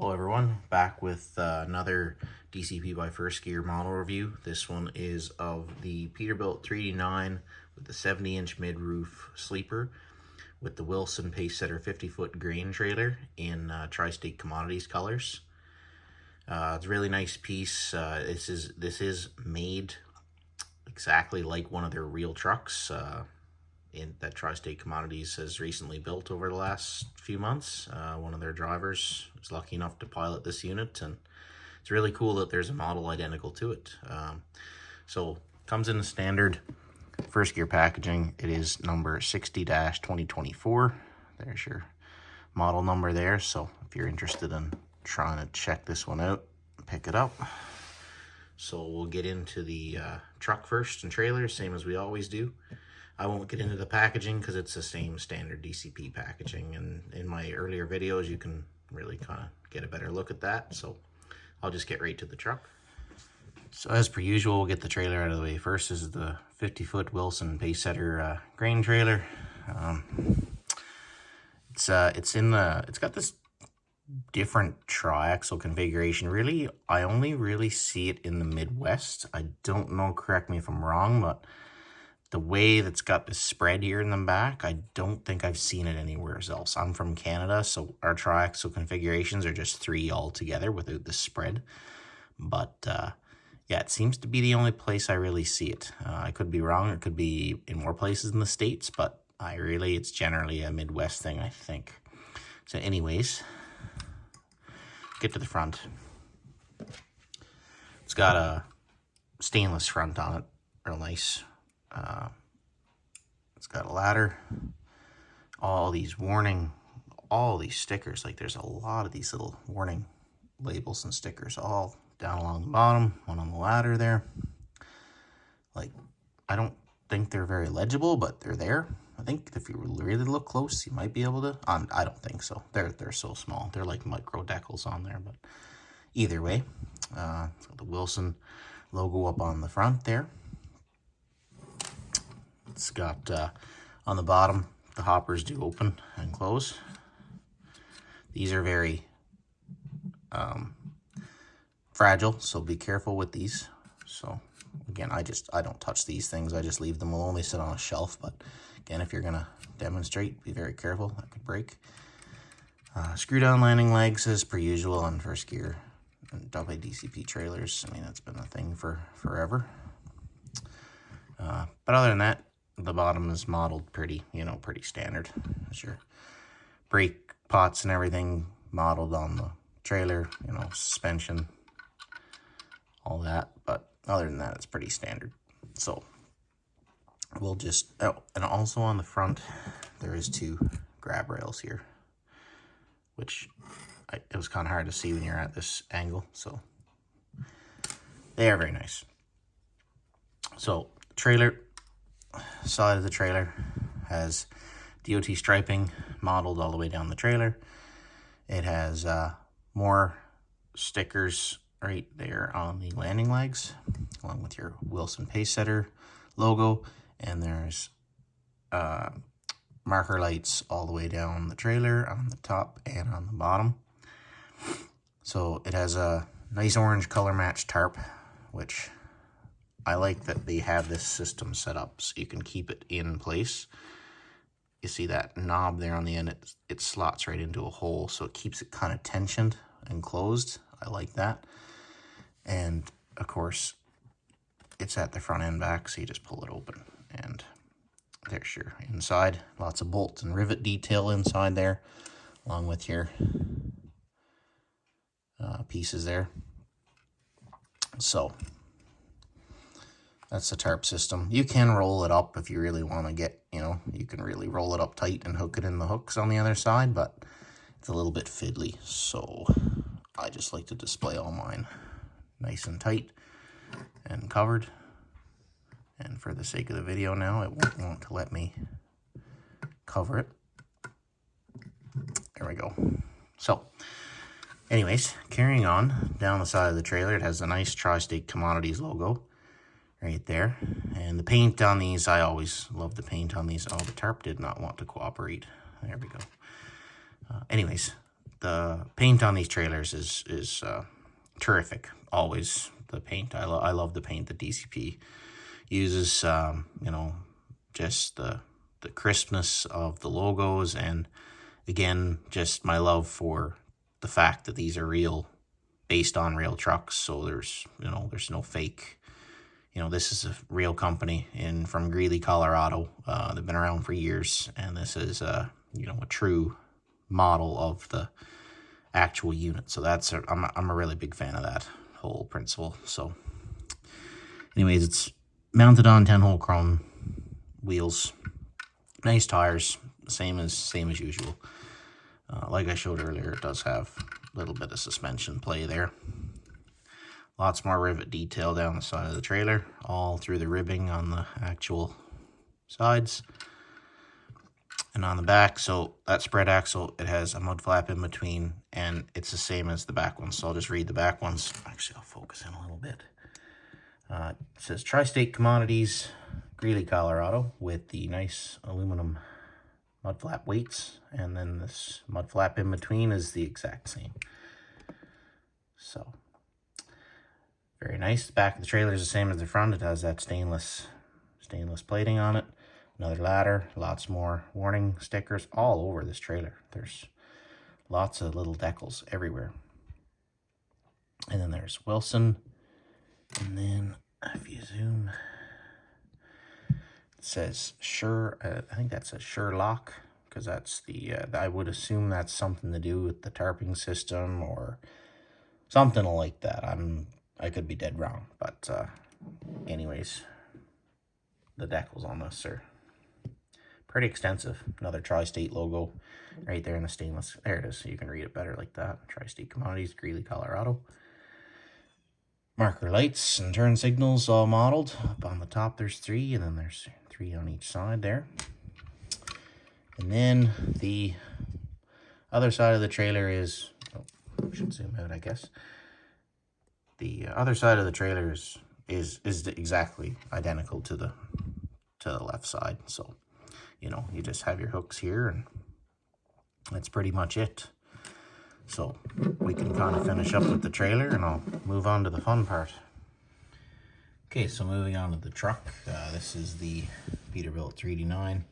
Hello everyone, back with another DCP by First Gear model review. This one is of the Peterbilt 3D9 with the 70-inch mid-roof sleeper with the Wilson Pacesetter 50-foot grain trailer in Tri-State Commodities colors. It's a really nice piece. This is made exactly like one of their real trucks that Tri-State Commodities has recently built over the last few months. One of their drivers was lucky enough to pilot this unit, and it's really cool that there's a model identical to it. So comes in the standard First Gear packaging. It is number 60-2024. There's your model number there. So if you're interested in trying to check this one out, pick it up. So we'll get into the truck first and trailer, same as we always do. I won't get into the packaging because it's the same standard DCP packaging, and in my earlier videos you can really kind of get a better look at that. So I'll just get right to the truck. So as per usual, we'll get the trailer out of the way first. This is the 50-foot Wilson Pacesetter grain trailer. It's got this different triaxle configuration. Really, I only really see it in the Midwest. I don't know, correct me if I'm wrong, but the way that's got this spread here in the back, I don't think I've seen it anywhere else. I'm from Canada, so our triaxle configurations are just 3 all together without the spread. But yeah, it seems to be the only place I really see it. I could be wrong. It could be in more places in the States, but it's generally a Midwest thing, I think. So anyways, get to the front. It's got a stainless front on it, real nice. It's got a ladder, all these stickers. Like, there's a lot of these little warning labels and stickers all down along the bottom, one on the ladder there. Like, I don't think they're very legible, but they're there. I think if you really look close, you might be able to. I don't think so. They're so small. They're like micro decals on there, but either way, so the Wilson logo up on the front there. It's got on the bottom, the hoppers do open and close. These are very fragile, so be careful with these. So again, I don't touch these things. I just leave them. Will only sit on a shelf. But again, if you're gonna demonstrate, be very careful. That could break. Screw down landing legs as per usual on First Gear and DCP trailers. I mean, it's been a thing for forever. But other than that, the bottom is modeled pretty standard. There's your brake pots and everything modeled on the trailer, suspension, all that. But other than that, it's pretty standard. So we'll just, and also on the front, there is 2 grab rails here, which it was kind of hard to see when you're at this angle. So they are very nice. So trailer, side of the trailer has DOT striping modeled all the way down the trailer. It has more stickers right there on the landing legs, along with your Wilson Pacesetter logo, and there's marker lights all the way down the trailer on the top and on the bottom. So it has a nice orange color match tarp, which I like that they have this system set up so you can keep it in place. You see that knob there on the end, it slots right into a hole, so it keeps it kind of tensioned and closed. I like that. And of course, it's at the front and back, so you just pull it open, and there's your inside. Lots of bolt and rivet detail inside there, along with your pieces there. So that's the tarp system. You can roll it up if you really want to get, you can really roll it up tight and hook it in the hooks on the other side, but it's a little bit fiddly. So I just like to display all mine nice and tight and covered. And for the sake of the video now, it won't want to let me cover it. There we go. So anyways, carrying on down the side of the trailer, it has a nice Tri-State Commodities logo right there. And the paint on these, I always love the paint on these. Oh, the tarp did not want to cooperate. There we go. Anyways, the paint on these trailers is terrific. Always the paint. I love the paint that DCP uses. You know, just the crispness of the logos, and again, just my love for the fact that these are real, based on real trucks. So there's no fake. This is a real company from Greeley, Colorado. They've been around for years, and this is a true model of the actual unit. So I'm a really big fan of that whole principle. So anyways, it's mounted on 10-hole chrome wheels, nice tires, same as usual. Like I showed earlier, it does have a little bit of suspension play there. Lots more rivet detail down the side of the trailer, all through the ribbing on the actual sides and on the back. So that spread axle, it has a mud flap in between, and it's the same as the back ones. So I'll just read the back ones. Actually, I'll focus in a little bit. It says Tri-State Commodities, Greeley, Colorado, with the nice aluminum mud flap weights, and then this mud flap in between is the exact same. So very nice. The back of the trailer is the same as the front. It has that stainless plating on it. Another ladder, lots more warning stickers all over this trailer. There's lots of little decals everywhere. And then there's Wilson. And then if you zoom, it says Sure, I think that says Sherlock, because that's the, I would assume that's something to do with the tarping system or something like that. I could be dead wrong, but anyways, the decals on this are pretty extensive. Another Tri-State logo right there in the stainless. There it is, so you can read it better like that. Tri-State Commodities, Greeley, Colorado. Marker lights and turn signals all modeled. Up on the top there's 3, and then there's 3 on each side there. And then the other side of the trailer is, I should zoom out, I guess. The other side of the trailer is exactly identical to the left side. So, you just have your hooks here, and that's pretty much it. So we can kind of finish up with the trailer, and I'll move on to the fun part. Okay, so moving on to the truck. This is the Peterbilt 3D9.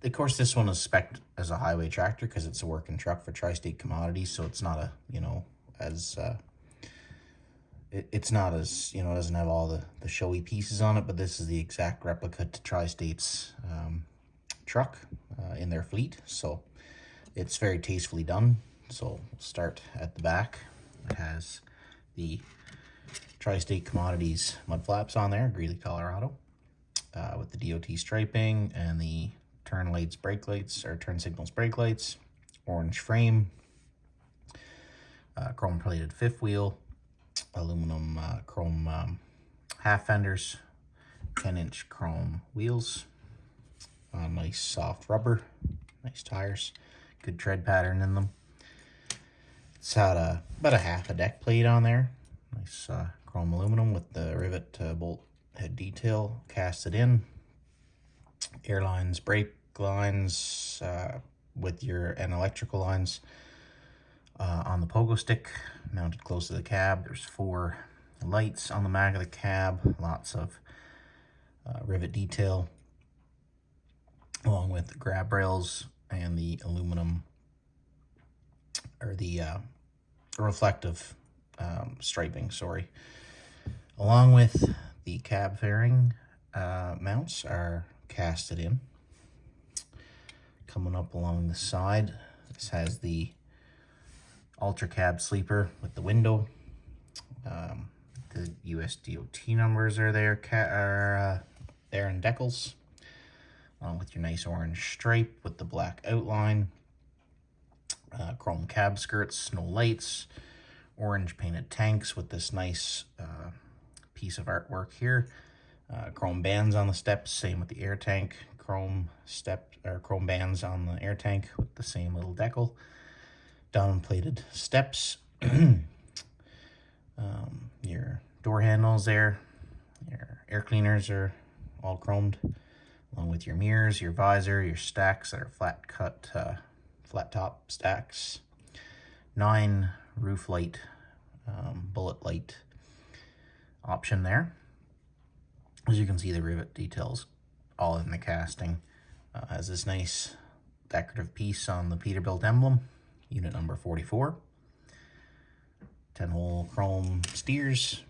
Of course, this one is spec'd as a highway tractor because it's a working truck for Tri-State Commodities, so it's not it's not as, it doesn't have all the showy pieces on it, but this is the exact replica to Tri-State's truck in their fleet. So it's very tastefully done. So we'll start at the back. It has the Tri-State Commodities mud flaps on there, Greeley, Colorado, with the DOT striping and the turn signals brake lights, orange frame, chrome plated fifth wheel, aluminum chrome half fenders, 10-inch chrome wheels, nice soft rubber, nice tires, good tread pattern in them. It's had about a half a deck plate on there, nice chrome aluminum with the rivet bolt head detail casted in, air lines, brake lines and electrical lines on the pogo stick mounted close to the cab. There's 4 lights on the back of the cab, lots of rivet detail, along with the grab rails and the aluminum, or the reflective striping, along with the cab fairing mounts are casted in. Coming up along the side, this has the Ultra Cab sleeper with the window. The US DOT numbers are there, there in decals, along with your nice orange stripe with the black outline. Chrome cab skirts, no lights, orange painted tanks with this nice piece of artwork here. Chrome bands on the steps, same with the air tank. Chrome bands on the air tank with the same little decal. Down plated steps. Your door handles there. Your air cleaners are all chromed, along with your mirrors, your visor, your stacks that are flat cut flat top stacks, 9 roof light, bullet light option there. As you can see, the rivet details all in the casting. Has this nice decorative piece on the Peterbilt emblem, unit number 44. 10-hole chrome steers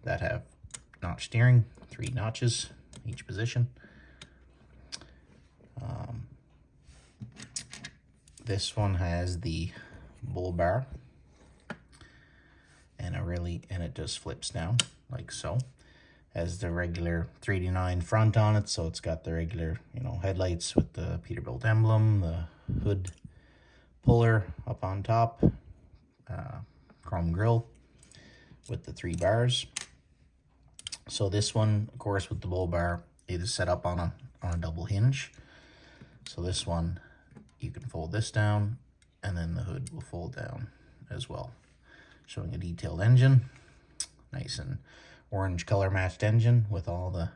that have notch steering, 3 notches each position. This one has the bull bar, and it just flips down like so. Has the regular 389 front on it, so it's got the regular, headlights with the Peterbilt emblem, the hood puller up on top, chrome grille with the 3 bars. So this one, of course, with the bull bar, it is set up on a double hinge. So this one, you can fold this down, and then the hood will fold down as well. Showing a detailed engine, nice and orange color matched engine with all the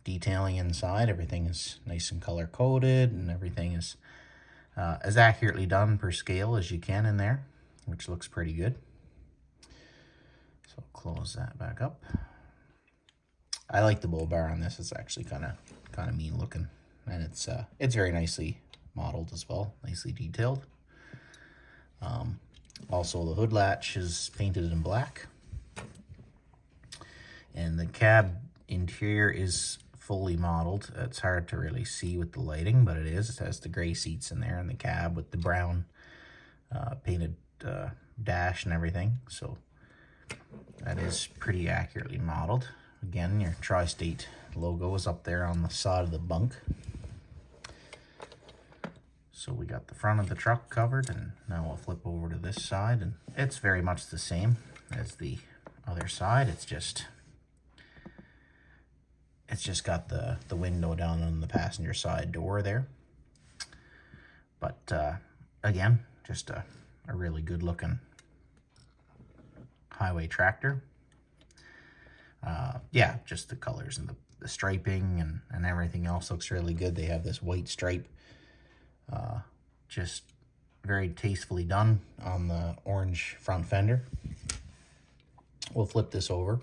detailing inside. Everything is nice and color coded, and everything is as accurately done per scale as you can in there, which looks pretty good. So close that back up. I like the bull bar on this. It's actually kind of mean looking, and it's very nicely modeled as well, nicely detailed. Also, the hood latch is painted in black, and the cab interior is fully modeled. It's hard to really see with the lighting, but it is. It has the gray seats in there in the cab with the brown painted dash and everything. So that is pretty accurately modeled. Again, your Tri-State logo is up there on the side of the bunk. So we got the front of the truck covered, and now we'll flip over to this side, and it's very much the same as the other side. It's just got the window down on the passenger side door there. But again, just a really good looking highway tractor. Yeah, just the colors and the striping and everything else looks really good. They have this white stripe, just very tastefully done on the orange front fender. We'll flip this over.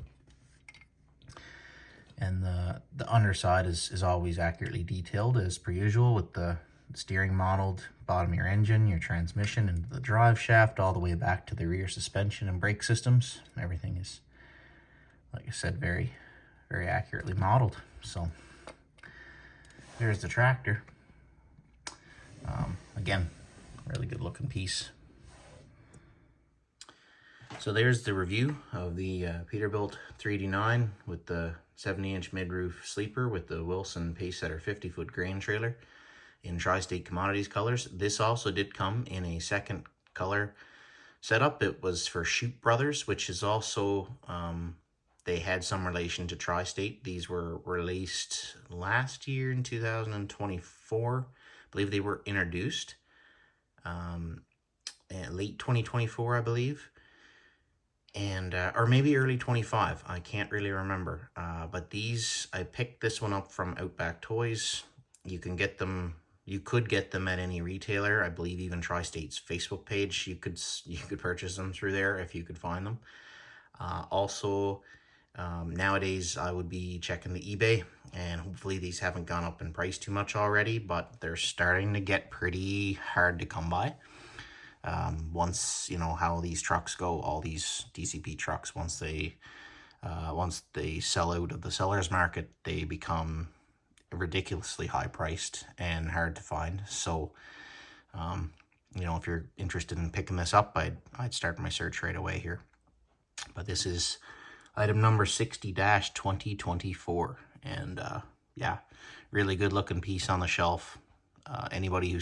And the underside is always accurately detailed as per usual, with the steering modeled, bottom of your engine, your transmission, into the drive shaft, all the way back to the rear suspension and brake systems. Everything is, like I said, very, very accurately modeled. So there's the tractor. Again, really good looking piece. So there's the review of the Peterbilt 389 with the 70-inch mid-roof sleeper with the Wilson Pacesetter 50-foot grain trailer in Tri-State Commodities colors. This also did come in a second color setup. It was for Shoot Brothers, which is also, they had some relation to Tri-State. These were released last year in 2024. I believe they were introduced late 2024, I believe. And or maybe early 25, I can't really remember. But these, I picked this one up from Outback Toys. You can get them, you could get them at any retailer. I believe even Tri-State's Facebook page, you could purchase them through there if you could find them. Also, nowadays I would be checking the eBay, and hopefully these haven't gone up in price too much already, but they're starting to get pretty hard to come by. Once you know how these trucks go, all these DCP trucks, once they sell out of the seller's market, they become ridiculously high priced and hard to find. So you know, if you're interested in picking this up, I'd start my search right away here. But this is item number 60-2024, and yeah, really good looking piece on the shelf. Anybody who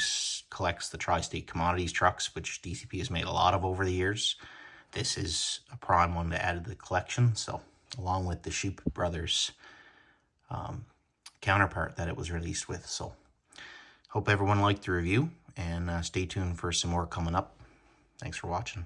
collects the Tri-State Commodities trucks, which DCP has made a lot of over the years, this is a prime one to add to the collection. So, along with the Shoot Brothers counterpart that it was released with. So, hope everyone liked the review, and stay tuned for some more coming up. Thanks for watching.